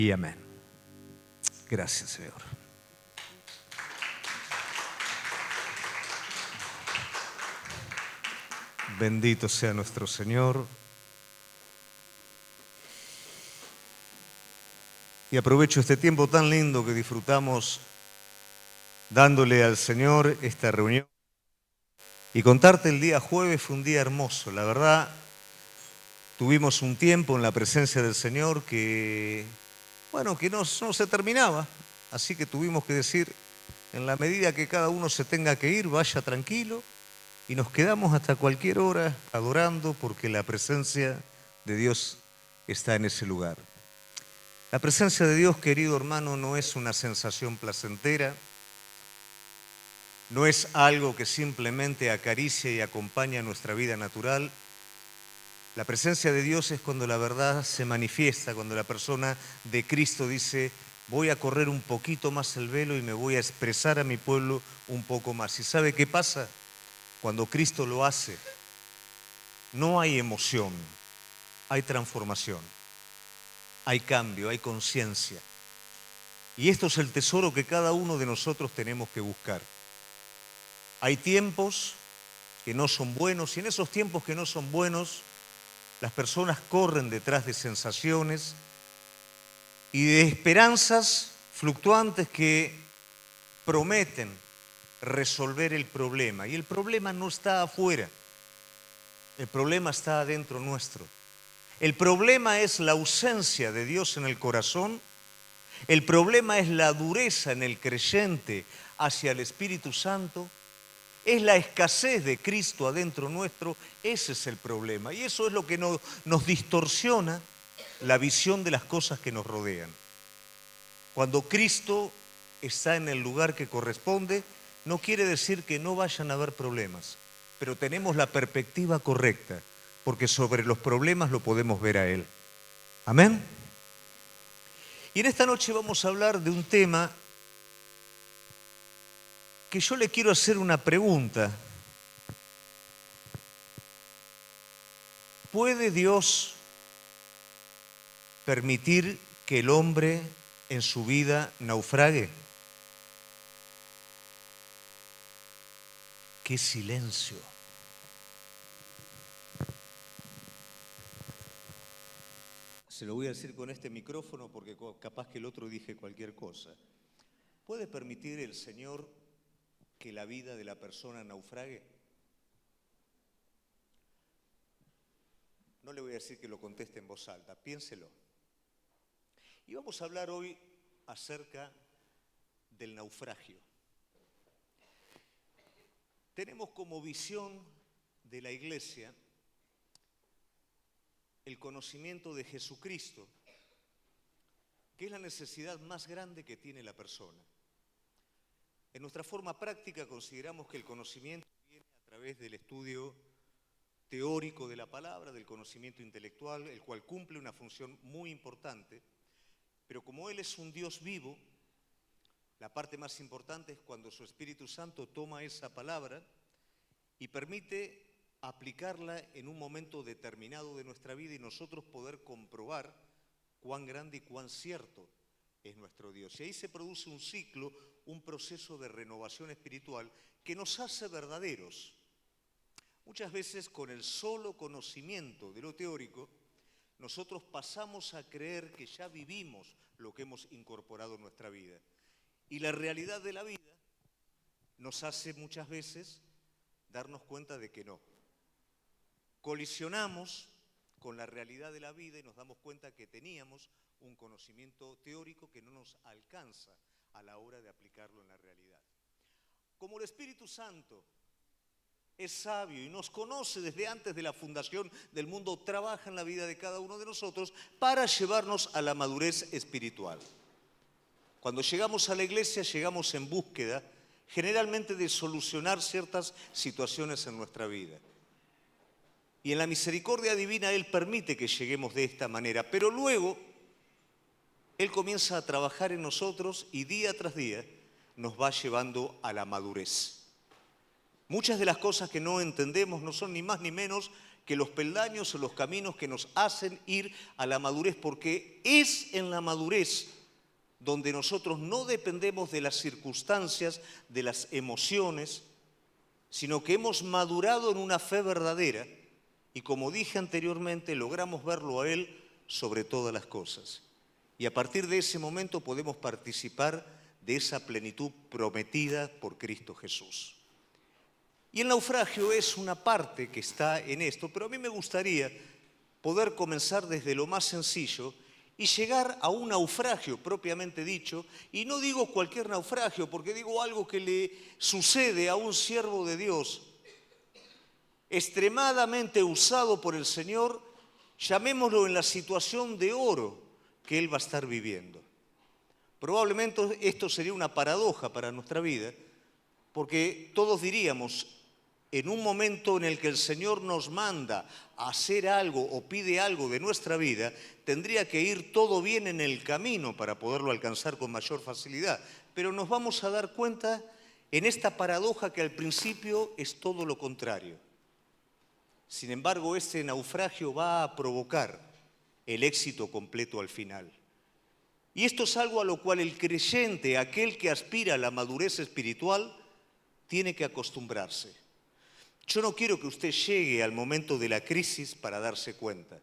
Y amén. Gracias, Señor. Bendito sea nuestro Señor. Y aprovecho este tiempo tan lindo que disfrutamos dándole al Señor esta reunión. Y contarte, el día jueves fue un día hermoso. La verdad, tuvimos un tiempo en la presencia del Señor que no se terminaba. Así que tuvimos que decir, en la medida que cada uno se tenga que ir, vaya tranquilo. Y nos quedamos hasta cualquier hora adorando, porque la presencia de Dios está en ese lugar. La presencia de Dios, querido hermano, no es una sensación placentera, no es algo que simplemente acaricia y acompaña nuestra vida natural. La presencia de Dios es cuando la verdad se manifiesta, cuando la persona de Cristo dice: voy a correr un poquito más el velo y me voy a expresar a mi pueblo un poco más. ¿Y sabe qué pasa? Cuando Cristo lo hace, no hay emoción, hay transformación, hay cambio, hay conciencia. Y esto es el tesoro que cada uno de nosotros tenemos que buscar. Hay tiempos que no son buenos, y en esos tiempos que no son buenos, las personas corren detrás de sensaciones y de esperanzas fluctuantes que prometen resolver el problema. Y el problema no está afuera, el problema está adentro nuestro. El problema es la ausencia de Dios en el corazón. El problema es la dureza en el creyente hacia el Espíritu Santo. Es la escasez de Cristo adentro nuestro. Ese es el problema. Y eso es lo que nos distorsiona la visión de las cosas que nos rodean. Cuando Cristo está en el lugar que corresponde, no quiere decir que no vayan a haber problemas, pero tenemos la perspectiva correcta, porque sobre los problemas lo podemos ver a Él. ¿Amén? Y en esta noche vamos a hablar de un tema que yo le quiero hacer una pregunta. ¿Puede Dios permitir que el hombre en su vida naufrague? ¡Qué silencio! Se lo voy a decir con este micrófono porque capaz que el otro dije cualquier cosa. ¿Puede permitir el Señor que la vida de la persona naufrague? No le voy a decir que lo conteste en voz alta, piénselo. Y vamos a hablar hoy acerca del naufragio. Tenemos como visión de la Iglesia el conocimiento de Jesucristo, que es la necesidad más grande que tiene la persona. En nuestra forma práctica consideramos que el conocimiento viene a través del estudio teórico de la palabra, del conocimiento intelectual, el cual cumple una función muy importante, pero como Él es un Dios vivo, la parte más importante es cuando su Espíritu Santo toma esa palabra y permite aplicarla en un momento determinado de nuestra vida y nosotros poder comprobar cuán grande y cuán cierto es nuestro Dios. Y ahí se produce un ciclo, un proceso de renovación espiritual que nos hace verdaderos. Muchas veces con el solo conocimiento de lo teórico, nosotros pasamos a creer que ya vivimos lo que hemos incorporado en nuestra vida. Y la realidad de la vida nos hace muchas veces darnos cuenta de que no. Colisionamos con la realidad de la vida y nos damos cuenta que teníamos un conocimiento teórico que no nos alcanza a la hora de aplicarlo en la realidad. Como el Espíritu Santo es sabio y nos conoce desde antes de la fundación del mundo, trabaja en la vida de cada uno de nosotros para llevarnos a la madurez espiritual. Cuando llegamos a la iglesia, llegamos en búsqueda generalmente de solucionar ciertas situaciones en nuestra vida. Y en la misericordia divina Él permite que lleguemos de esta manera, pero luego Él comienza a trabajar en nosotros y día tras día nos va llevando a la madurez. Muchas de las cosas que no entendemos no son ni más ni menos que los peldaños o los caminos que nos hacen ir a la madurez, porque es en la madurez donde nosotros no dependemos de las circunstancias, de las emociones, sino que hemos madurado en una fe verdadera y, como dije anteriormente, logramos verlo a Él sobre todas las cosas. Y a partir de ese momento podemos participar de esa plenitud prometida por Cristo Jesús. Y el naufragio es una parte que está en esto, pero a mí me gustaría poder comenzar desde lo más sencillo y llegar a un naufragio propiamente dicho, y no digo cualquier naufragio, porque digo algo que le sucede a un siervo de Dios, extremadamente usado por el Señor, llamémoslo en la situación de oro que él va a estar viviendo. Probablemente esto sería una paradoja para nuestra vida, porque todos diríamos, en un momento en el que el Señor nos manda a hacer algo o pide algo de nuestra vida, tendría que ir todo bien en el camino para poderlo alcanzar con mayor facilidad. Pero nos vamos a dar cuenta en esta paradoja que al principio es todo lo contrario. Sin embargo, este naufragio va a provocar el éxito completo al final. Y esto es algo a lo cual el creyente, aquel que aspira a la madurez espiritual, tiene que acostumbrarse. Yo no quiero que usted llegue al momento de la crisis para darse cuenta.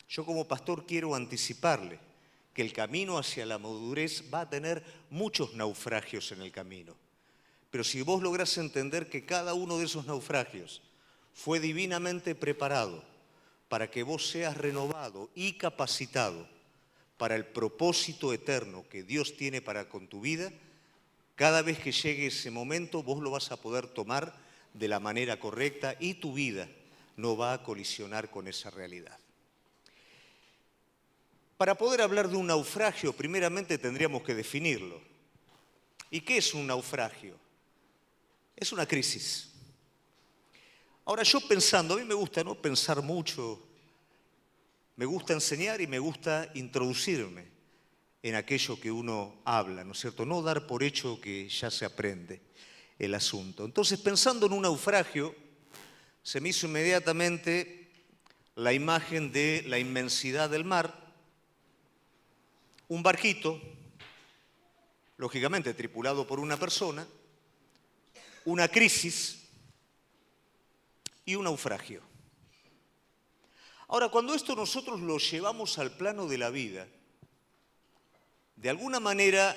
Yo como pastor quiero anticiparle que el camino hacia la madurez va a tener muchos naufragios en el camino. Pero si vos lográs entender que cada uno de esos naufragios fue divinamente preparado para que vos seas renovado y capacitado para el propósito eterno que Dios tiene para con tu vida, cada vez que llegue ese momento vos lo vas a poder tomar de la manera correcta y tu vida no va a colisionar con esa realidad. Para poder hablar de un naufragio, primeramente tendríamos que definirlo. ¿Y qué es un naufragio? Es una crisis. Ahora yo pensando, a mí me gusta no pensar mucho, me gusta enseñar y me gusta introducirme en aquello que uno habla, ¿no es cierto? No dar por hecho que ya se aprende el asunto. Entonces, pensando en un naufragio, se me hizo inmediatamente la imagen de la inmensidad del mar, un barquito, lógicamente tripulado por una persona, una crisis y un naufragio. Ahora, cuando esto nosotros lo llevamos al plano de la vida, de alguna manera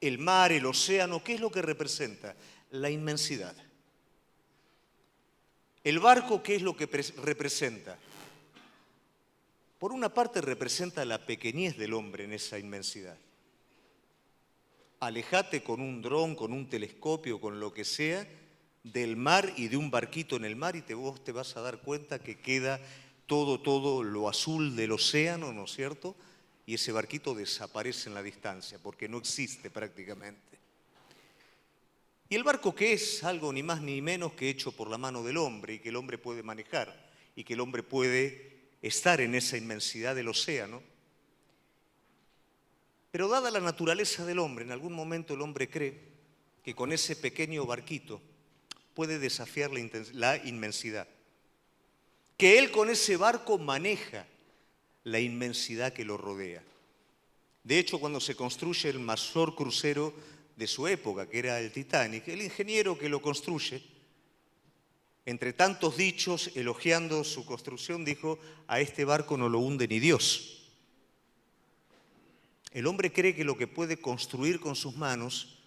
el mar, el océano, ¿qué es lo que representa? La inmensidad. El barco, ¿qué es lo que representa? Por una parte representa la pequeñez del hombre en esa inmensidad. Alejate con un dron, con un telescopio, con lo que sea, del mar y de un barquito en el mar y vos te vas a dar cuenta que queda todo lo azul del océano, ¿no es cierto? Y ese barquito desaparece en la distancia porque no existe prácticamente. Y el barco, que es algo ni más ni menos que hecho por la mano del hombre y que el hombre puede manejar y que el hombre puede estar en esa inmensidad del océano. Pero dada la naturaleza del hombre, en algún momento el hombre cree que con ese pequeño barquito puede desafiar la inmensidad. Que él con ese barco maneja la inmensidad que lo rodea. De hecho, cuando se construye el mayor crucero de su época, que era el Titanic, el ingeniero que lo construye, entre tantos dichos elogiando su construcción, dijo: a este barco no lo hunde ni Dios. El hombre cree que lo que puede construir con sus manos,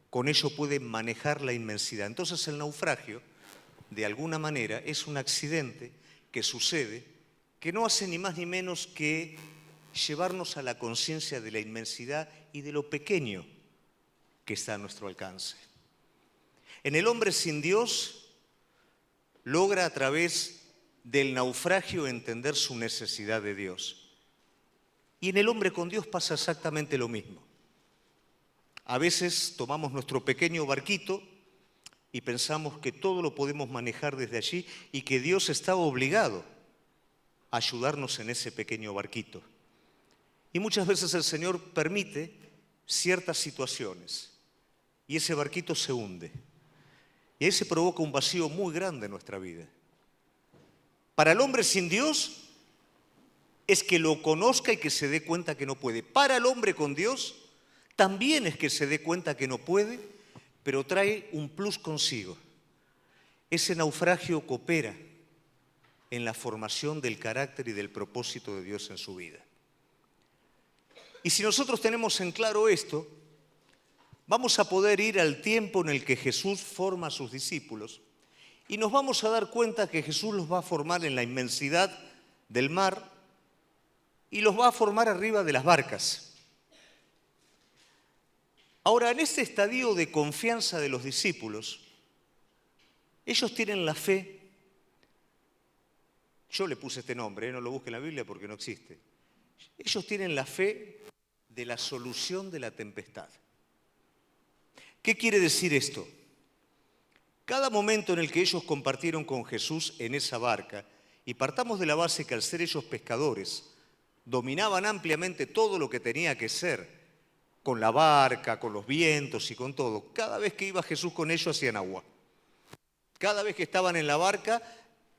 con ello puede manejar la inmensidad. Entonces el naufragio, de alguna manera, es un accidente que sucede, que no hace ni más ni menos que llevarnos a la conciencia de la inmensidad y de lo pequeño que está a nuestro alcance. En el hombre sin Dios logra a través del naufragio entender su necesidad de Dios. Y en el hombre con Dios pasa exactamente lo mismo. A veces tomamos nuestro pequeño barquito y pensamos que todo lo podemos manejar desde allí y que Dios está obligado a ayudarnos en ese pequeño barquito. Y muchas veces el Señor permite ciertas situaciones y ese barquito se hunde. Y ahí se provoca un vacío muy grande en nuestra vida. Para el hombre sin Dios es que lo conozca y que se dé cuenta que no puede. Para el hombre con Dios también es que se dé cuenta que no puede, pero trae un plus consigo. Ese naufragio coopera en la formación del carácter y del propósito de Dios en su vida. Y si nosotros tenemos en claro esto, vamos a poder ir al tiempo en el que Jesús forma a sus discípulos y nos vamos a dar cuenta que Jesús los va a formar en la inmensidad del mar y los va a formar arriba de las barcas. Ahora, en este estadio de confianza de los discípulos, ellos tienen la fe. Yo le puse este nombre, no lo busque en la Biblia porque no existe. Ellos tienen la fe de la solución de la tempestad. ¿Qué quiere decir esto? Cada momento en el que ellos compartieron con Jesús en esa barca, y partamos de la base que al ser ellos pescadores, dominaban ampliamente todo lo que tenía que ser, con la barca, con los vientos y con todo. Cada vez que iba Jesús con ellos hacían agua. Cada vez que estaban en la barca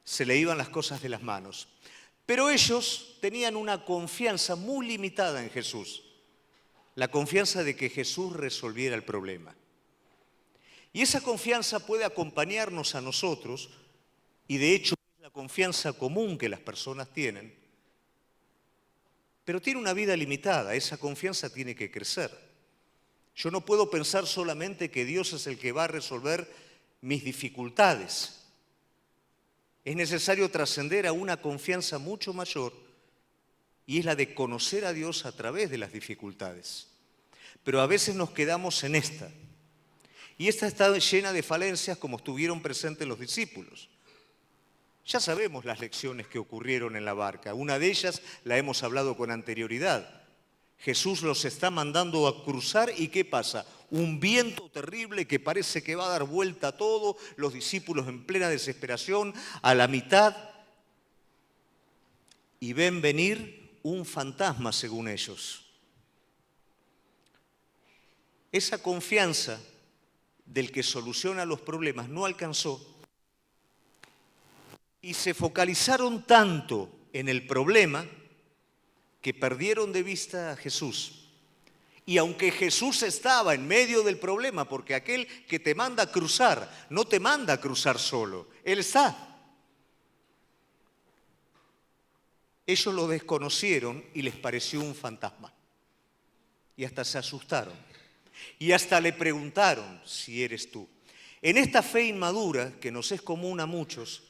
se le iban las cosas de las manos. Pero ellos tenían una confianza muy limitada en Jesús. La confianza de que Jesús resolviera el problema. Y esa confianza puede acompañarnos a nosotros, y de hecho es la confianza común que las personas tienen, pero tiene una vida limitada, esa confianza tiene que crecer. Yo no puedo pensar solamente que Dios es el que va a resolver mis dificultades. Es necesario trascender a una confianza mucho mayor, y es la de conocer a Dios a través de las dificultades. Pero a veces nos quedamos en esta. Y esta está llena de falencias como estuvieron presentes los discípulos. Ya sabemos las lecciones que ocurrieron en la barca. Una de ellas la hemos hablado con anterioridad. Jesús los está mandando a cruzar y ¿qué pasa? Un viento terrible que parece que va a dar vuelta a todo. Los discípulos en plena desesperación, a la mitad, y ven venir un fantasma según ellos. Esa confianza del que soluciona los problemas no alcanzó y se focalizaron tanto en el problema que perdieron de vista a Jesús. Y aunque Jesús estaba en medio del problema, porque aquel que te manda a cruzar, no te manda a cruzar solo, Él está. Ellos lo desconocieron y les pareció un fantasma. Y hasta se asustaron. Y hasta le preguntaron si eres tú. En esta fe inmadura, que nos es común a muchos,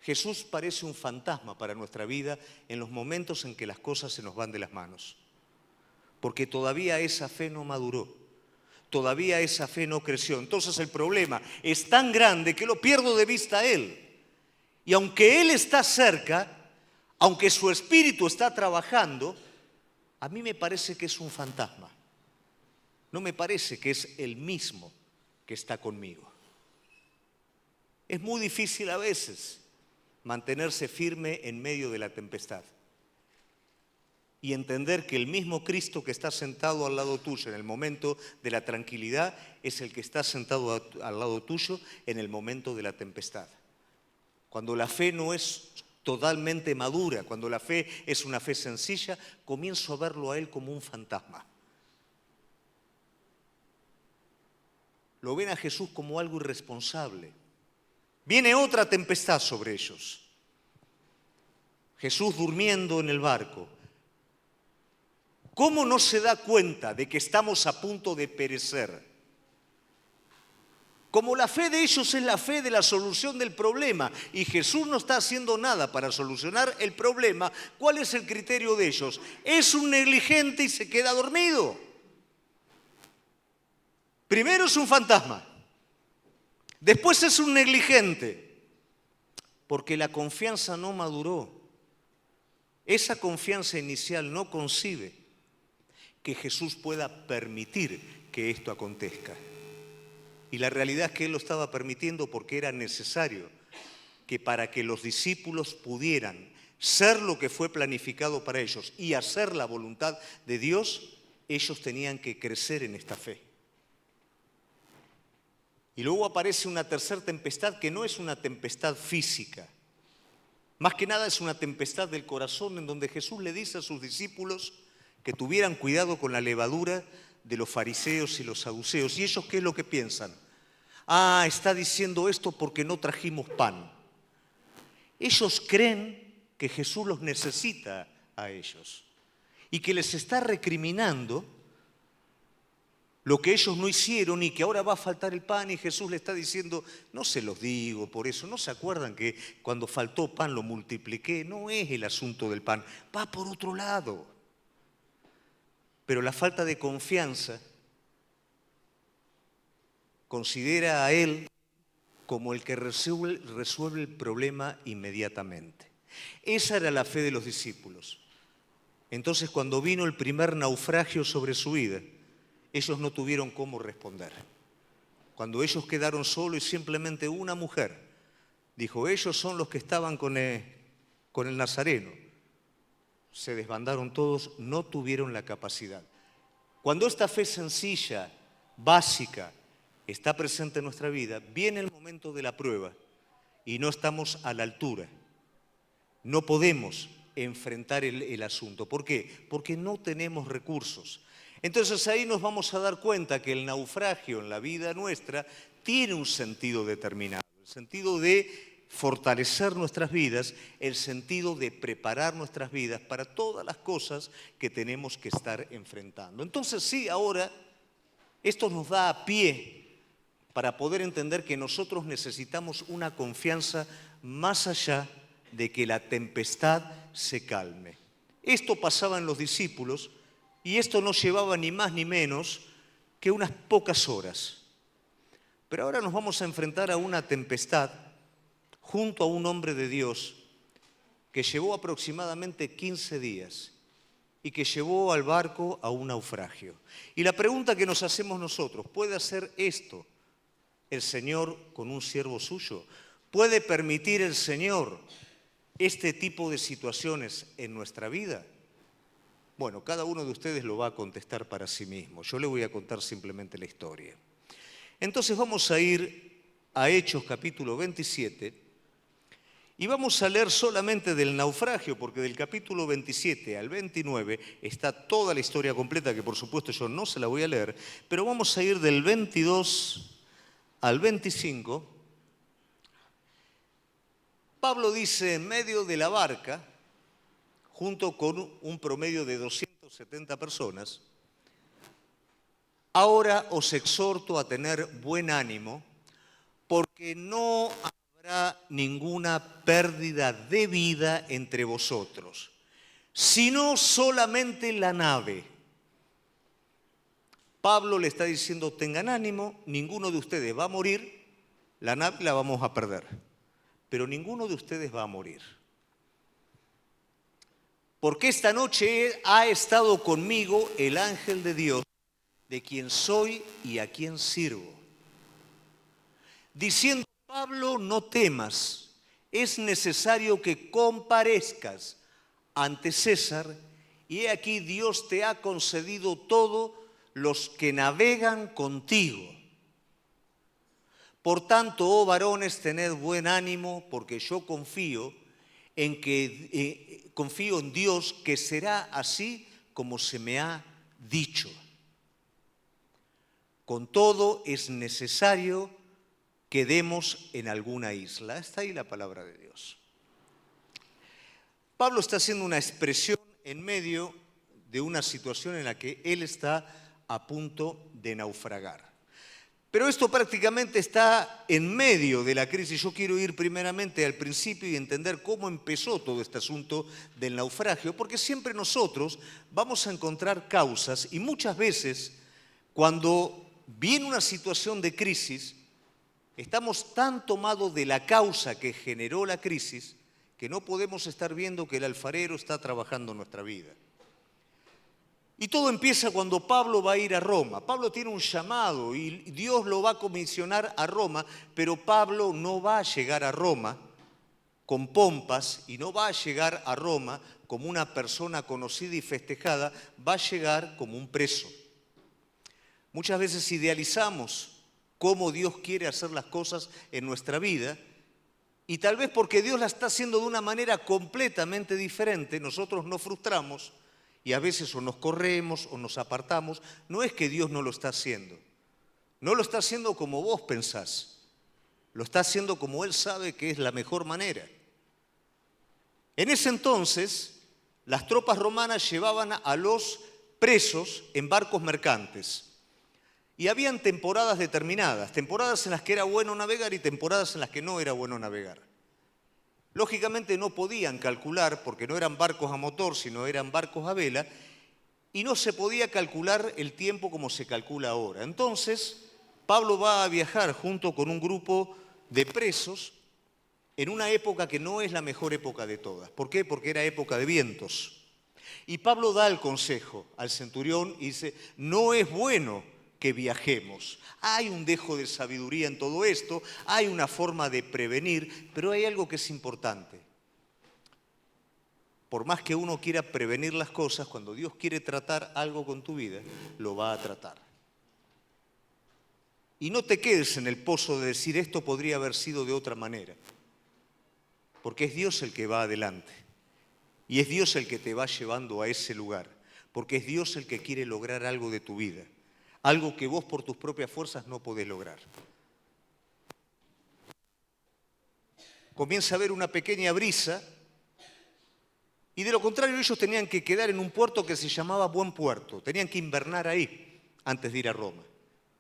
Jesús parece un fantasma para nuestra vida en los momentos en que las cosas se nos van de las manos. Porque todavía esa fe no maduró, todavía esa fe no creció. Entonces el problema es tan grande que lo pierdo de vista a Él. Y aunque Él está cerca, aunque su espíritu está trabajando, a mí me parece que es un fantasma. No me parece que es el mismo que está conmigo. Es muy difícil a veces mantenerse firme en medio de la tempestad y entender que el mismo Cristo que está sentado al lado tuyo en el momento de la tranquilidad es el que está sentado al lado tuyo en el momento de la tempestad. Cuando la fe no es totalmente madura, cuando la fe es una fe sencilla, comienzo a verlo a Él como un fantasma. Lo ven a Jesús como algo irresponsable. Viene otra tempestad sobre ellos. Jesús durmiendo en el barco. ¿Cómo no se da cuenta de que estamos a punto de perecer? Como la fe de ellos es la fe de la solución del problema y Jesús no está haciendo nada para solucionar el problema, ¿cuál es el criterio de ellos? Es un negligente y se queda dormido. Primero es un fantasma, después es un negligente, porque la confianza no maduró. Esa confianza inicial no concibe que Jesús pueda permitir que esto acontezca. Y la realidad es que Él lo estaba permitiendo porque era necesario que para que los discípulos pudieran ser lo que fue planificado para ellos y hacer la voluntad de Dios, ellos tenían que crecer en esta fe. Y luego aparece una tercera tempestad que no es una tempestad física, Más que nada es una tempestad del corazón en donde Jesús le dice a sus discípulos que tuvieran cuidado con la levadura de los fariseos y los saduceos. ¿Y ellos qué es lo que piensan? Ah, está diciendo esto porque no trajimos pan. Ellos creen que Jesús los necesita a ellos y que les está recriminando lo que ellos no hicieron y que ahora va a faltar el pan, y Jesús le está diciendo, no se los digo por eso, ¿no se acuerdan que cuando faltó pan lo multipliqué? No es el asunto del pan, va por otro lado. Pero la falta de confianza considera a Él como el que resuelve el problema inmediatamente. Esa era la fe de los discípulos. Entonces, cuando vino el primer naufragio sobre su vida, ellos no tuvieron cómo responder. Cuando ellos quedaron solos y simplemente una mujer dijo, ellos son los que estaban con el Nazareno, se desbandaron todos, no tuvieron la capacidad. Cuando esta fe sencilla, básica, está presente en nuestra vida, viene el momento de la prueba y no estamos a la altura. No podemos enfrentar el asunto. ¿Por qué? Porque no tenemos recursos. Entonces ahí nos vamos a dar cuenta que el naufragio en la vida nuestra tiene un sentido determinado, el sentido de fortalecer nuestras vidas, el sentido de preparar nuestras vidas para todas las cosas que tenemos que estar enfrentando. Entonces sí, ahora esto nos da a pie para poder entender que nosotros necesitamos una confianza más allá de que la tempestad se calme. Esto pasaba en los discípulos. Y esto no llevaba ni más ni menos que unas pocas horas. Pero ahora nos vamos a enfrentar a una tempestad junto a un hombre de Dios que llevó aproximadamente 15 días y que llevó al barco a un naufragio. Y la pregunta que nos hacemos nosotros, ¿puede hacer esto el Señor con un siervo suyo? ¿Puede permitir el Señor este tipo de situaciones en nuestra vida? Bueno, cada uno de ustedes lo va a contestar para sí mismo. Yo le voy a contar simplemente la historia. Entonces vamos a ir a Hechos capítulo 27 y vamos a leer solamente del naufragio, porque del capítulo 27 al 29 está toda la historia completa, que por supuesto yo no se la voy a leer, pero vamos a ir del 22 al 25. Pablo dice, en medio de la barca, junto con un promedio de 270 personas, ahora os exhorto a tener buen ánimo, porque no habrá ninguna pérdida de vida entre vosotros, sino solamente la nave. Pablo le está diciendo, tengan ánimo, ninguno de ustedes va a morir, la nave la vamos a perder, pero ninguno de ustedes va a morir. Porque esta noche ha estado conmigo el ángel de Dios, de quien soy y a quien sirvo. Diciendo, Pablo, no temas, es necesario que comparezcas ante César, y he aquí Dios te ha concedido todo los que navegan contigo. Por tanto, oh varones, tened buen ánimo, porque yo confío en Dios, que será así como se me ha dicho. Con todo es necesario que demos en alguna isla. Está ahí la palabra de Dios. Pablo está haciendo una expresión en medio de una situación en la que él está a punto de naufragar. Pero esto prácticamente está en medio de la crisis. Yo quiero ir primeramente al principio y entender cómo empezó todo este asunto del naufragio, porque siempre nosotros vamos a encontrar causas y muchas veces cuando viene una situación de crisis, estamos tan tomados de la causa que generó la crisis que no podemos estar viendo que el alfarero está trabajando en nuestra vida. Y todo empieza cuando Pablo va a ir a Roma. Pablo tiene un llamado y Dios lo va a comisionar a Roma, pero Pablo no va a llegar a Roma con pompas y no va a llegar a Roma como una persona conocida y festejada, va a llegar como un preso. Muchas veces idealizamos cómo Dios quiere hacer las cosas en nuestra vida Y tal vez porque Dios la está haciendo de una manera completamente diferente, nosotros nos frustramos y a veces o nos corremos o nos apartamos. No es que Dios no lo está haciendo. No lo está haciendo como vos pensás. Lo está haciendo como Él sabe que es la mejor manera. En ese entonces, las tropas romanas llevaban a los presos en barcos mercantes. Y habían temporadas determinadas, temporadas en las que era bueno navegar y temporadas en las que no era bueno navegar. Lógicamente no podían calcular, porque no eran barcos a motor, sino eran barcos a vela, y no se podía calcular el tiempo como se calcula ahora. Entonces, Pablo va a viajar junto con un grupo de presos en una época que no es la mejor época de todas. ¿Por qué? Porque era época de vientos. Y Pablo da el consejo al centurión y dice, no es bueno que viajemos. Hay un dejo de sabiduría en todo esto, hay una forma de prevenir, pero hay algo que es importante. Por más que uno quiera prevenir las cosas, cuando Dios quiere tratar algo con tu vida, lo va a tratar. Y no te quedes en el pozo de decir esto podría haber sido de otra manera, porque es Dios el que va adelante y es Dios el que te va llevando a ese lugar, porque es Dios el que quiere lograr algo de tu vida. Algo que vos por tus propias fuerzas no podés lograr. Comienza a haber una pequeña brisa y de lo contrario ellos tenían que quedar en un puerto que se llamaba Buen Puerto. Tenían que invernar ahí antes de ir a Roma.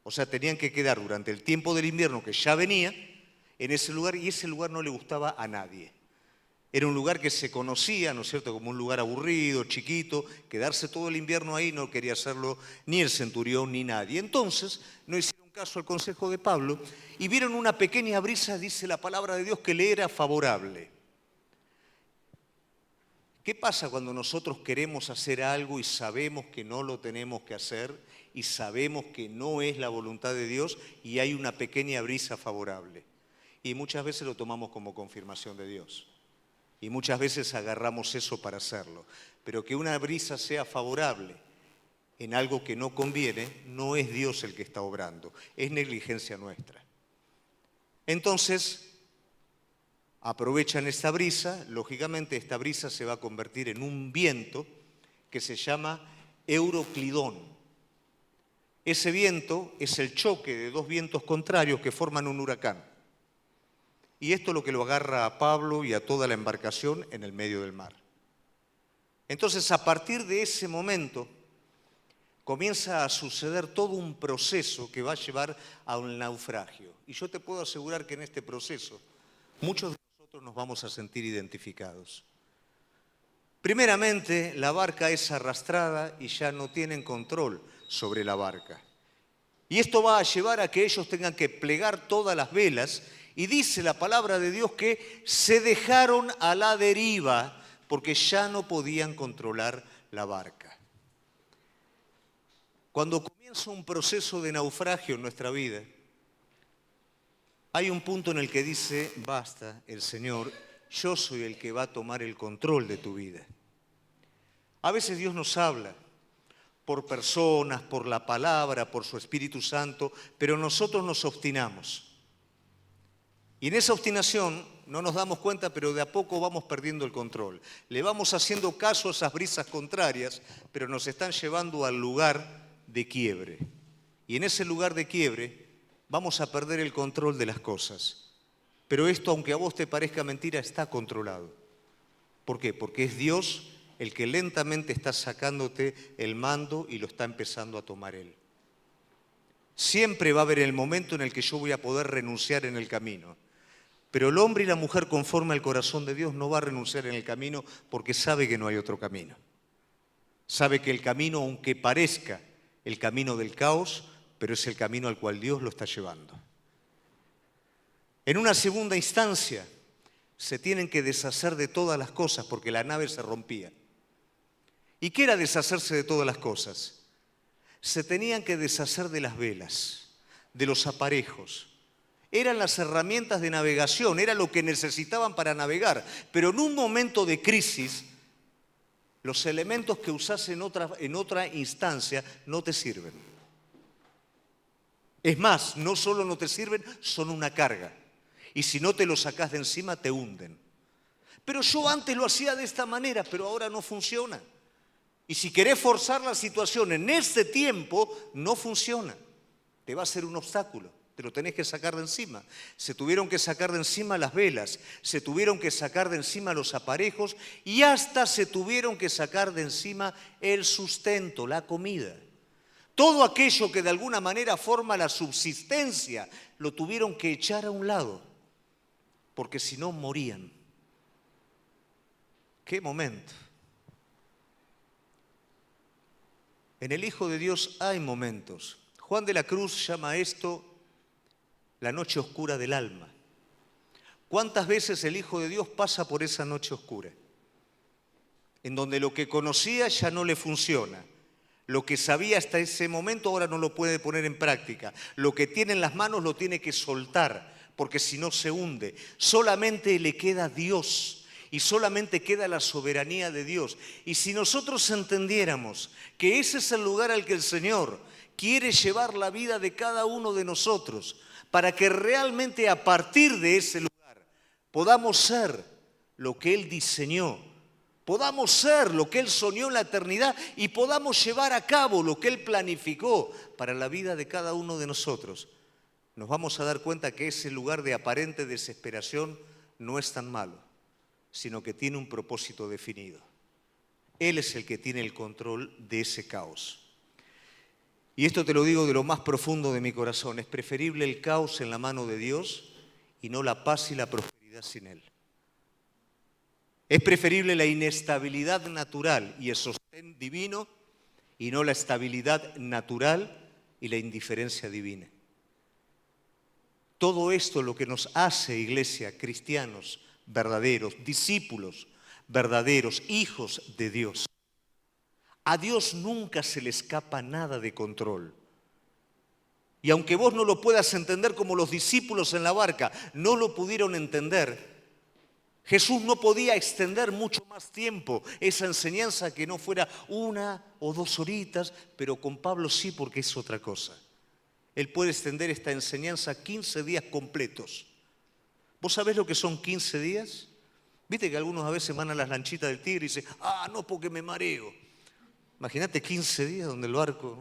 O sea, tenían que quedar durante el tiempo del invierno que ya venía en ese lugar y ese lugar no le gustaba a nadie. Era un lugar que se conocía, ¿no es cierto?, como un lugar aburrido, chiquito. Quedarse todo el invierno ahí no quería hacerlo ni el centurión ni nadie. Entonces, no hicieron caso al consejo de Pablo y vieron una pequeña brisa, dice la palabra de Dios, que le era favorable. ¿Qué pasa cuando nosotros queremos hacer algo y sabemos que no lo tenemos que hacer y sabemos que no es la voluntad de Dios y hay una pequeña brisa favorable? Y muchas veces lo tomamos como confirmación de Dios. Y muchas veces agarramos eso para hacerlo. Pero que una brisa sea favorable en algo que no conviene, no es Dios el que está obrando, es negligencia nuestra. Entonces, aprovechan esta brisa, lógicamente esta brisa se va a convertir en un viento que se llama Euroclidón. Ese viento es el choque de dos vientos contrarios que forman un huracán. Y esto es lo que lo agarra a Pablo y a toda la embarcación en el medio del mar. Entonces, a partir de ese momento, comienza a suceder todo un proceso que va a llevar a un naufragio. Y yo te puedo asegurar que en este proceso, muchos de nosotros nos vamos a sentir identificados. Primeramente, la barca es arrastrada y ya no tienen control sobre la barca. Y esto va a llevar a que ellos tengan que plegar todas las velas. Y dice la palabra de Dios que se dejaron a la deriva porque ya no podían controlar la barca. Cuando comienza un proceso de naufragio en nuestra vida, hay un punto en el que dice, basta, el Señor, yo soy el que va a tomar el control de tu vida. A veces Dios nos habla por personas, por la palabra, por su Espíritu Santo, pero nosotros nos obstinamos. Y en esa obstinación no nos damos cuenta, pero de a poco vamos perdiendo el control. Le vamos haciendo caso a esas brisas contrarias, pero nos están llevando al lugar de quiebre. Y en ese lugar de quiebre vamos a perder el control de las cosas. Pero esto, aunque a vos te parezca mentira, está controlado. ¿Por qué? Porque es Dios el que lentamente está sacándote el mando y lo está empezando a tomar Él. Siempre va a haber el momento en el que yo voy a poder renunciar en el camino. Pero el hombre y la mujer conforme al corazón de Dios no va a renunciar en el camino porque sabe que no hay otro camino. Sabe que el camino, aunque parezca el camino del caos, pero es el camino al cual Dios lo está llevando. En una segunda instancia, se tienen que deshacer de todas las cosas porque la nave se rompía. ¿Y qué era deshacerse de todas las cosas? Se tenían que deshacer de las velas, de los aparejos. Eran las herramientas de navegación, era lo que necesitaban para navegar. Pero en un momento de crisis, los elementos que usás en otra instancia no te sirven. Es más, no solo no te sirven, son una carga. Y si no te lo sacás de encima, te hunden. Pero yo antes lo hacía de esta manera, pero ahora no funciona. Y si querés forzar la situación en este tiempo, no funciona. Te va a ser un obstáculo, te lo tenés que sacar de encima. Se tuvieron que sacar de encima las velas, se tuvieron que sacar de encima los aparejos y hasta se tuvieron que sacar de encima el sustento, la comida. Todo aquello que de alguna manera forma la subsistencia, lo tuvieron que echar a un lado, porque si no morían. ¡Qué momento! En el Hijo de Dios hay momentos. Juan de la Cruz llama a esto la noche oscura del alma. ¿Cuántas veces el Hijo de Dios pasa por esa noche oscura? En donde lo que conocía ya no le funciona. Lo que sabía hasta ese momento ahora no lo puede poner en práctica. Lo que tiene en las manos lo tiene que soltar, porque si no se hunde. Solamente le queda Dios y solamente queda la soberanía de Dios. Y si nosotros entendiéramos que ese es el lugar al que el Señor quiere llevar la vida de cada uno de nosotros, para que realmente a partir de ese lugar podamos ser lo que Él diseñó, podamos ser lo que Él soñó en la eternidad y podamos llevar a cabo lo que Él planificó para la vida de cada uno de nosotros, nos vamos a dar cuenta que ese lugar de aparente desesperación no es tan malo, sino que tiene un propósito definido. Él es el que tiene el control de ese caos. Y esto te lo digo de lo más profundo de mi corazón. Es preferible el caos en la mano de Dios y no la paz y la prosperidad sin Él. Es preferible la inestabilidad natural y el sostén divino y no la estabilidad natural y la indiferencia divina. Todo esto es lo que nos hace, iglesia, cristianos verdaderos, discípulos verdaderos, hijos de Dios. A Dios nunca se le escapa nada de control. Y aunque vos no lo puedas entender como los discípulos en la barca no lo pudieron entender, Jesús no podía extender mucho más tiempo esa enseñanza que no fuera 1 o 2 horitas, pero con Pablo sí, porque es otra cosa. Él puede extender esta enseñanza 15 días completos. ¿Vos sabés lo que son 15 días? Viste que algunos a veces van a las lanchitas del Tigre y dicen, no, porque me mareo. Imagínate 15 días donde el barco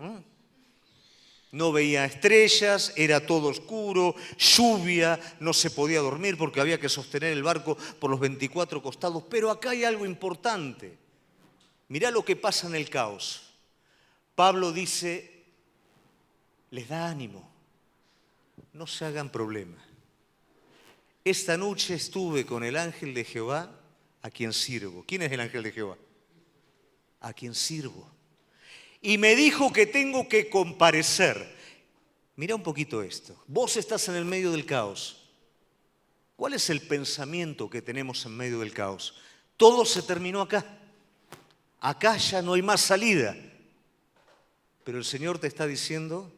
no veía estrellas, era todo oscuro, lluvia, no se podía dormir porque había que sostener el barco por los 24 costados. Pero acá hay algo importante. Mirá lo que pasa en el caos. Pablo dice, les da ánimo, no se hagan problema. Esta noche estuve con el ángel de Jehová a quien sirvo. ¿Quién es el ángel de Jehová? A quien sirvo. Y me dijo que tengo que comparecer. Mira un poquito esto. Vos estás en el medio del caos. ¿Cuál es el pensamiento que tenemos en medio del caos? Todo se terminó acá. Acá ya no hay más salida. Pero el Señor te está diciendo,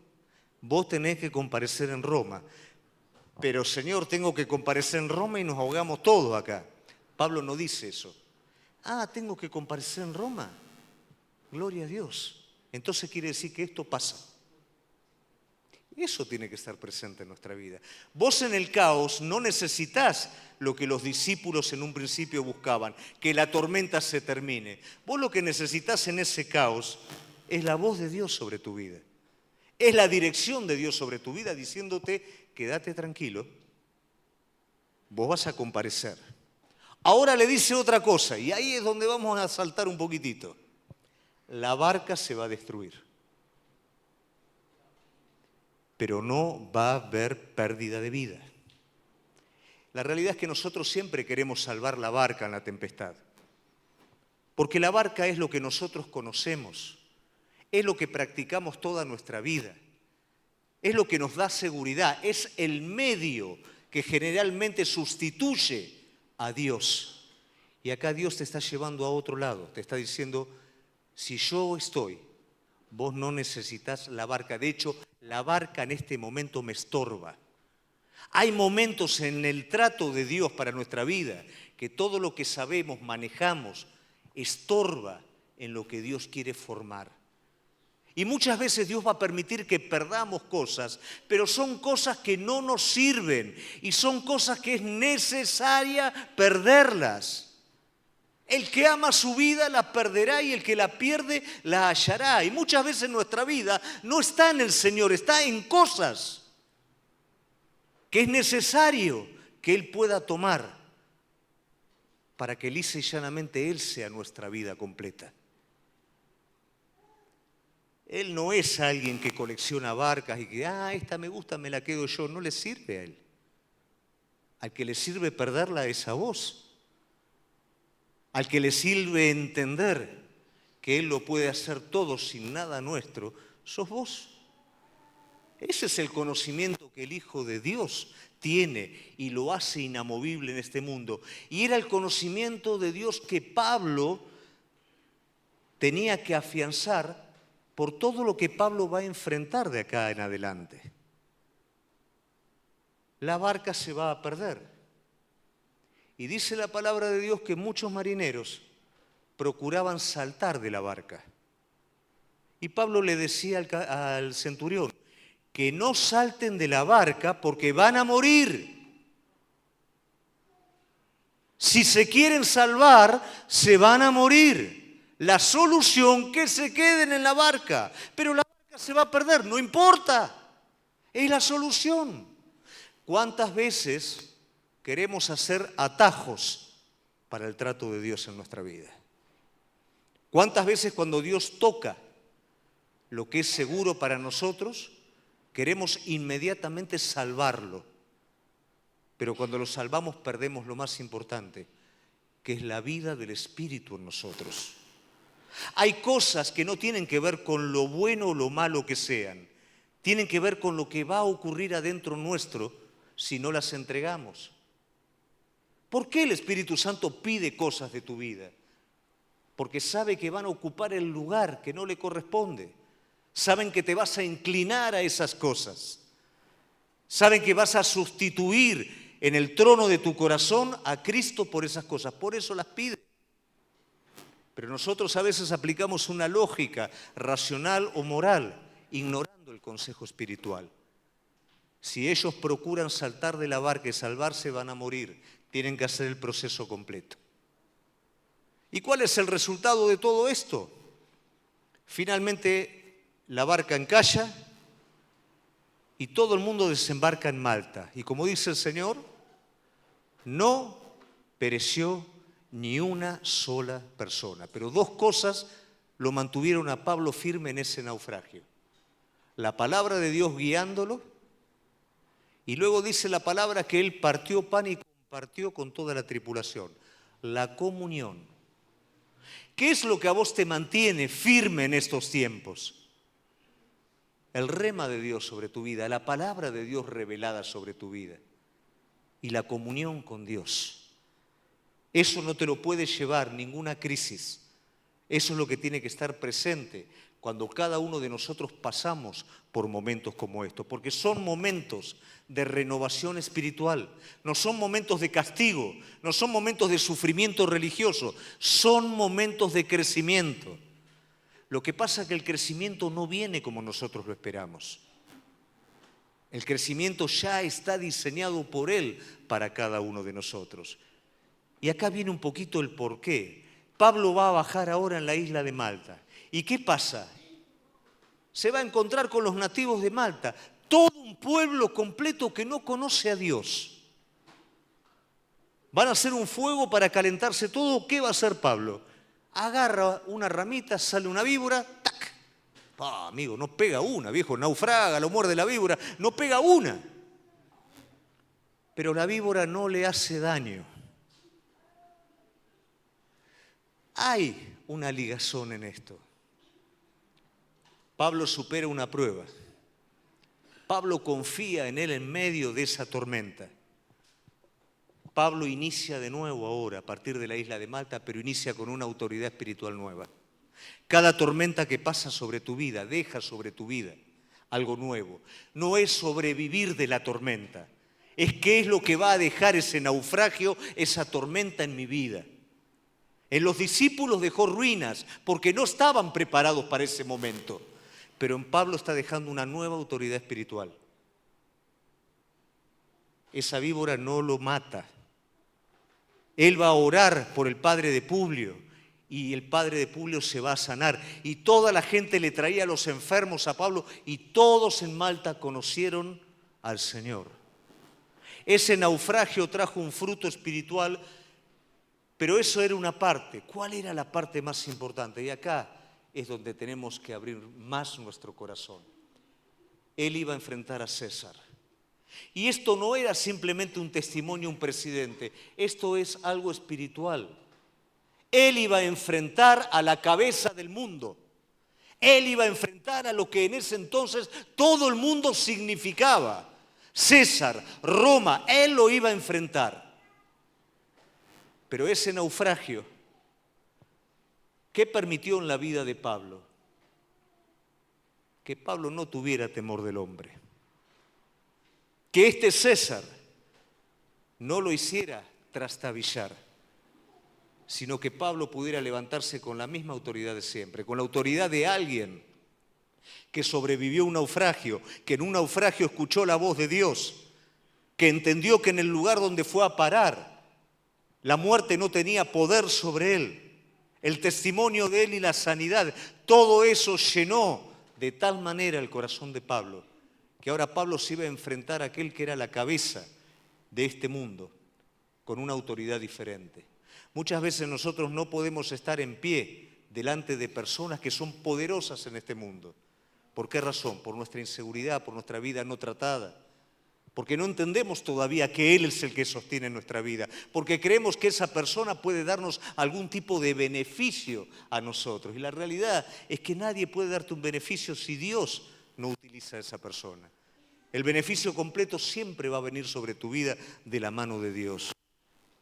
vos tenés que comparecer en Roma. Pero Señor, tengo que comparecer en Roma y nos ahogamos todos acá. Pablo no dice eso. Tengo que comparecer en Roma. Gloria a Dios. Entonces quiere decir que esto pasa. Eso tiene que estar presente en nuestra vida. Vos en el caos no necesitas lo que los discípulos en un principio buscaban, que la tormenta se termine. Vos lo que necesitas en ese caos es la voz de Dios sobre tu vida. Es la dirección de Dios sobre tu vida diciéndote, quédate tranquilo, vos vas a comparecer. Ahora le dice otra cosa y ahí es donde vamos a saltar un poquitito. La barca se va a destruir, pero no va a haber pérdida de vida. La realidad es que nosotros siempre queremos salvar la barca en la tempestad, porque la barca es lo que nosotros conocemos, es lo que practicamos toda nuestra vida. Es lo que nos da seguridad, es el medio que generalmente sustituye a Dios. Y acá Dios te está llevando a otro lado, te está diciendo, si yo estoy, vos no necesitas la barca. De hecho, la barca en este momento me estorba. Hay momentos en el trato de Dios para nuestra vida que todo lo que sabemos, manejamos, estorba en lo que Dios quiere formar. Y muchas veces Dios va a permitir que perdamos cosas, pero son cosas que no nos sirven y son cosas que es necesaria perderlas. El que ama su vida la perderá y el que la pierde la hallará. Y muchas veces nuestra vida no está en el Señor, está en cosas que es necesario que Él pueda tomar para que lisa y llanamente Él sea nuestra vida completa. Él no es alguien que colecciona barcas y que, esta me gusta, me la quedo yo. No le sirve a Él. Al que le sirve perderla es a vos. Al que le sirve entender que Él lo puede hacer todo sin nada nuestro, sos vos. Ese es el conocimiento que el Hijo de Dios tiene y lo hace inamovible en este mundo. Y era el conocimiento de Dios que Pablo tenía que afianzar por todo lo que Pablo va a enfrentar de acá en adelante. La barca se va a perder. Y dice la palabra de Dios que muchos marineros procuraban saltar de la barca. Y Pablo le decía al centurión que no salten de la barca porque van a morir. Si se quieren salvar, se van a morir. La solución, que se queden en la barca. Pero la barca se va a perder, no importa. Es la solución. ¿Cuántas veces queremos hacer atajos para el trato de Dios en nuestra vida? ¿Cuántas veces cuando Dios toca lo que es seguro para nosotros, queremos inmediatamente salvarlo? Pero cuando lo salvamos perdemos lo más importante, que es la vida del Espíritu en nosotros. Hay cosas que no tienen que ver con lo bueno o lo malo que sean. Tienen que ver con lo que va a ocurrir adentro nuestro si no las entregamos. ¿Por qué el Espíritu Santo pide cosas de tu vida? Porque sabe que van a ocupar el lugar que no le corresponde. Saben que te vas a inclinar a esas cosas. Saben que vas a sustituir en el trono de tu corazón a Cristo por esas cosas. Por eso las pide. Pero nosotros a veces aplicamos una lógica racional o moral, ignorando el consejo espiritual. Si ellos procuran saltar de la barca y salvarse, van a morir. Tienen que hacer el proceso completo. ¿Y cuál es el resultado de todo esto? Finalmente, la barca encalla y todo el mundo desembarca en Malta. Y como dice el Señor, no pereció ni una sola persona. Pero dos cosas lo mantuvieron a Pablo firme en ese naufragio. La palabra de Dios guiándolo, y luego dice la palabra que él partió pan y compartió con toda la tripulación. La comunión. ¿Qué es lo que a vos te mantiene firme en estos tiempos? El rema de Dios sobre tu vida, la palabra de Dios revelada sobre tu vida y la comunión con Dios. Eso no te lo puede llevar ninguna crisis. Eso es lo que tiene que estar presente cuando cada uno de nosotros pasamos por momentos como estos, porque son momentos de renovación espiritual, no son momentos de castigo, no son momentos de sufrimiento religioso, son momentos de crecimiento. Lo que pasa es que el crecimiento no viene como nosotros lo esperamos. El crecimiento ya está diseñado por Él para cada uno de nosotros. Y acá viene un poquito el porqué. Pablo va a bajar ahora en la isla de Malta. ¿Y qué pasa? Se va a encontrar con los nativos de Malta, todo un pueblo completo que no conoce a Dios. Van a hacer un fuego para calentarse todo. ¿Qué va a hacer Pablo? Agarra una ramita, sale una víbora, ¡tac! Amigo, no pega una, viejo, naufraga, lo muerde la víbora, no pega una. Pero la víbora no le hace daño. Hay una ligazón en esto. Pablo supera una prueba. Pablo confía en Él en medio de esa tormenta. Pablo inicia de nuevo ahora, a partir de la isla de Malta, pero inicia con una autoridad espiritual nueva. Cada tormenta que pasa sobre tu vida, deja sobre tu vida algo nuevo. No es sobrevivir de la tormenta, es qué es lo que va a dejar ese naufragio, esa tormenta en mi vida. En los discípulos dejó ruinas porque no estaban preparados para ese momento. Pero en Pablo está dejando una nueva autoridad espiritual. Esa víbora no lo mata. Él va a orar por el padre de Publio y el padre de Publio se va a sanar. Y toda la gente le traía a los enfermos a Pablo y todos en Malta conocieron al Señor. Ese naufragio trajo un fruto espiritual, pero eso era una parte. ¿Cuál era la parte más importante? Y acá es donde tenemos que abrir más nuestro corazón. Él iba a enfrentar a César. Y esto no era simplemente un testimonio, un presidente. Esto es algo espiritual. Él iba a enfrentar a la cabeza del mundo. Él iba a enfrentar a lo que en ese entonces todo el mundo significaba. César, Roma, él lo iba a enfrentar. Pero ese naufragio, ¿qué permitió en la vida de Pablo? Que Pablo no tuviera temor del hombre. Que este César no lo hiciera trastabillar, sino que Pablo pudiera levantarse con la misma autoridad de siempre, con la autoridad de alguien que sobrevivió a un naufragio, que en un naufragio escuchó la voz de Dios, que entendió que en el lugar donde fue a parar, la muerte no tenía poder sobre él, el testimonio de él y la sanidad, todo eso llenó de tal manera el corazón de Pablo, que ahora Pablo se iba a enfrentar a aquel que era la cabeza de este mundo, con una autoridad diferente. Muchas veces nosotros no podemos estar en pie delante de personas que son poderosas en este mundo. ¿Por qué razón? Por nuestra inseguridad, por nuestra vida no tratada. Porque no entendemos todavía que Él es el que sostiene nuestra vida. Porque creemos que esa persona puede darnos algún tipo de beneficio a nosotros. Y la realidad es que nadie puede darte un beneficio si Dios no utiliza a esa persona. El beneficio completo siempre va a venir sobre tu vida de la mano de Dios.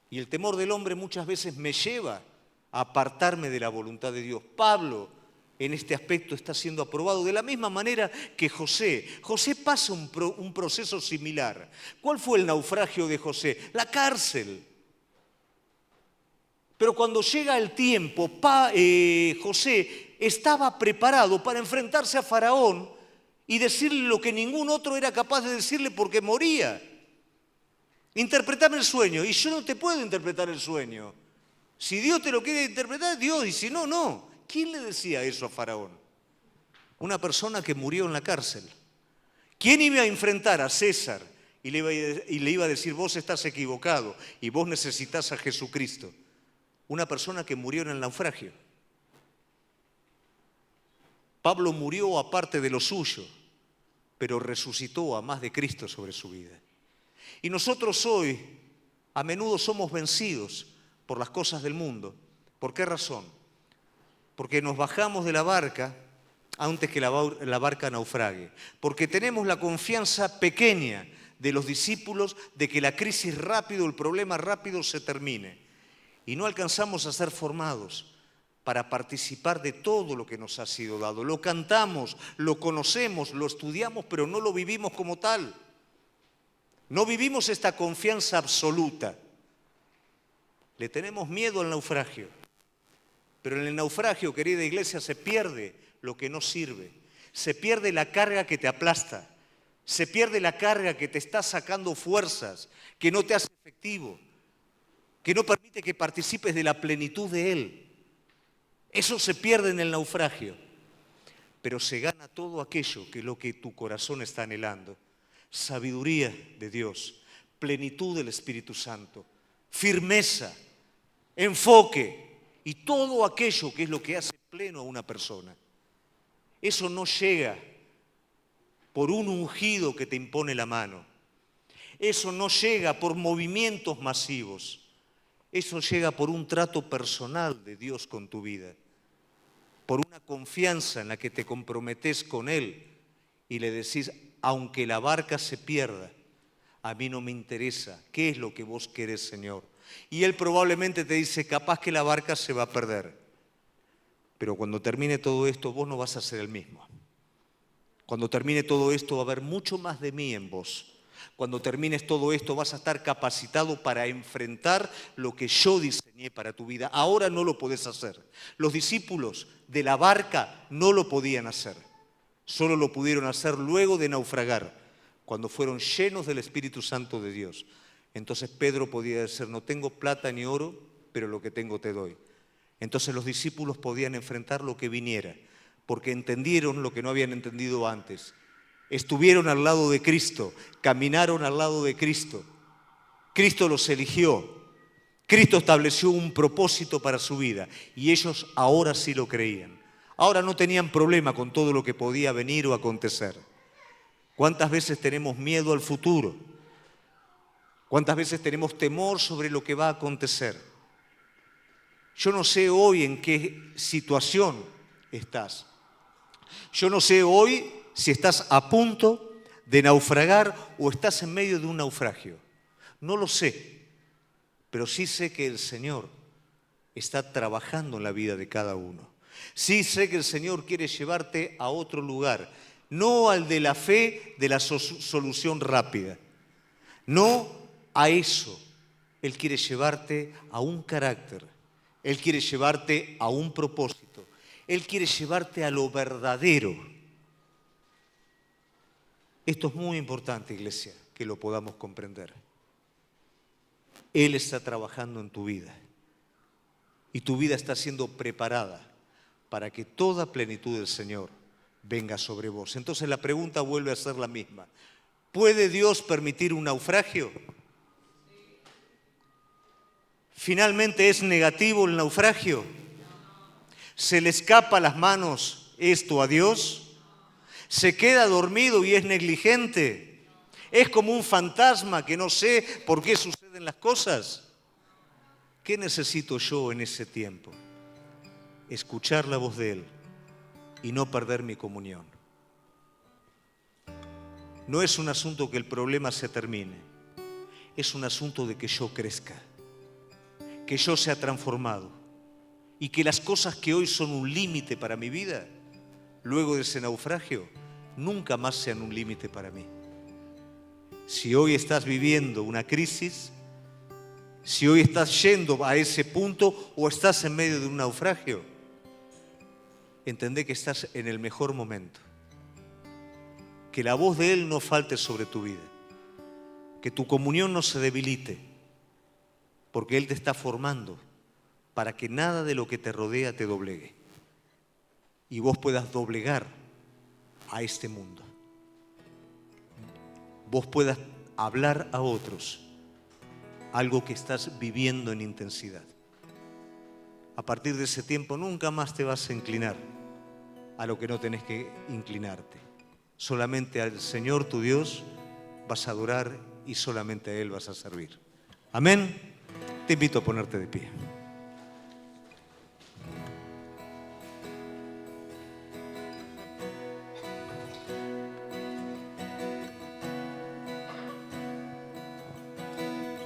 Y el temor del hombre muchas veces me lleva a apartarme de la voluntad de Dios. Pablo, en este aspecto, está siendo aprobado de la misma manera que José. José pasa un proceso similar. ¿Cuál fue el naufragio de José? La cárcel. Pero cuando llega el tiempo, José estaba preparado para enfrentarse a Faraón y decirle lo que ningún otro era capaz de decirle porque moría. Interpretame el sueño. Y yo no te puedo interpretar el sueño. Si Dios te lo quiere interpretar, Dios, y si no, no. ¿Quién le decía eso a Faraón? Una persona que murió en la cárcel. ¿Quién iba a enfrentar a César y le iba a decir, vos estás equivocado y vos necesitas a Jesucristo? Una persona que murió en el naufragio. Pablo murió aparte de lo suyo, pero resucitó a más de Cristo sobre su vida. Y nosotros hoy a menudo somos vencidos por las cosas del mundo. ¿Por qué razón? Porque nos bajamos de la barca antes que la barca naufrague. Porque tenemos la confianza pequeña de los discípulos de que la crisis rápido, el problema rápido se termine. Y no alcanzamos a ser formados para participar de todo lo que nos ha sido dado. Lo cantamos, lo conocemos, lo estudiamos, pero no lo vivimos como tal. No vivimos esta confianza absoluta. Le tenemos miedo al naufragio. Pero en el naufragio, querida iglesia, se pierde lo que no sirve. Se pierde la carga que te aplasta. Se pierde la carga que te está sacando fuerzas, que no te hace efectivo, que no permite que participes de la plenitud de Él. Eso se pierde en el naufragio. Pero se gana todo aquello que es lo que tu corazón está anhelando. Sabiduría de Dios, plenitud del Espíritu Santo, firmeza, enfoque y todo aquello que es lo que hace pleno a una persona. Eso no llega por un ungido que te impone la mano. Eso no llega por movimientos masivos. Eso llega por un trato personal de Dios con tu vida. Por una confianza en la que te comprometes con Él y le decís, aunque la barca se pierda, a mí no me interesa. ¿Qué es lo que vos querés, Señor? Y Él probablemente te dice, capaz que la barca se va a perder. Pero cuando termine todo esto, vos no vas a ser el mismo. Cuando termine todo esto, va a haber mucho más de mí en vos. Cuando termines todo esto, vas a estar capacitado para enfrentar lo que yo diseñé para tu vida. Ahora no lo podés hacer. Los discípulos de la barca no lo podían hacer. Solo lo pudieron hacer luego de naufragar, cuando fueron llenos del Espíritu Santo de Dios. Entonces Pedro podía decir, no tengo plata ni oro, pero lo que tengo te doy. Entonces los discípulos podían enfrentar lo que viniera, porque entendieron lo que no habían entendido antes. Estuvieron al lado de Cristo, caminaron al lado de Cristo. Cristo los eligió. Cristo estableció un propósito para su vida y ellos ahora sí lo creían. Ahora no tenían problema con todo lo que podía venir o acontecer. ¿Cuántas veces tenemos miedo al futuro? ¿Cuántas veces tenemos temor sobre lo que va a acontecer? Yo no sé hoy en qué situación estás. Yo no sé hoy si estás a punto de naufragar o estás en medio de un naufragio. No lo sé, pero sí sé que el Señor está trabajando en la vida de cada uno. Sí sé que el Señor quiere llevarte a otro lugar, no al de la fe de la solución rápida, no a eso. Él quiere llevarte a un carácter, Él quiere llevarte a un propósito, Él quiere llevarte a lo verdadero. Esto es muy importante, iglesia, que lo podamos comprender. Él está trabajando en tu vida y tu vida está siendo preparada para que toda plenitud del Señor venga sobre vos. Entonces la pregunta vuelve a ser la misma. ¿Puede Dios permitir un naufragio? ¿Finalmente es negativo el naufragio? ¿Se le escapa a las manos esto a Dios? ¿Se queda dormido y es negligente? ¿Es como un fantasma que no sé por qué suceden las cosas? ¿Qué necesito yo en ese tiempo? Escuchar la voz de Él y no perder mi comunión. No es un asunto que el problema se termine, es un asunto de que yo crezca, que yo sea transformado y que las cosas que hoy son un límite para mi vida, luego de ese naufragio, nunca más sean un límite para mí. Si hoy estás viviendo una crisis, si hoy estás yendo a ese punto o estás en medio de un naufragio, entendé que estás en el mejor momento. Que la voz de Él no falte sobre tu vida. Que tu comunión no se debilite, porque Él te está formando para que nada de lo que te rodea te doblegue y vos puedas doblegar a este mundo. Vos puedas hablar a otros algo que estás viviendo en intensidad. A partir de ese tiempo nunca más te vas a inclinar a lo que no tenés que inclinarte. Solamente al Señor tu Dios vas a adorar y solamente a Él vas a servir. Amén. Te invito a ponerte de pie.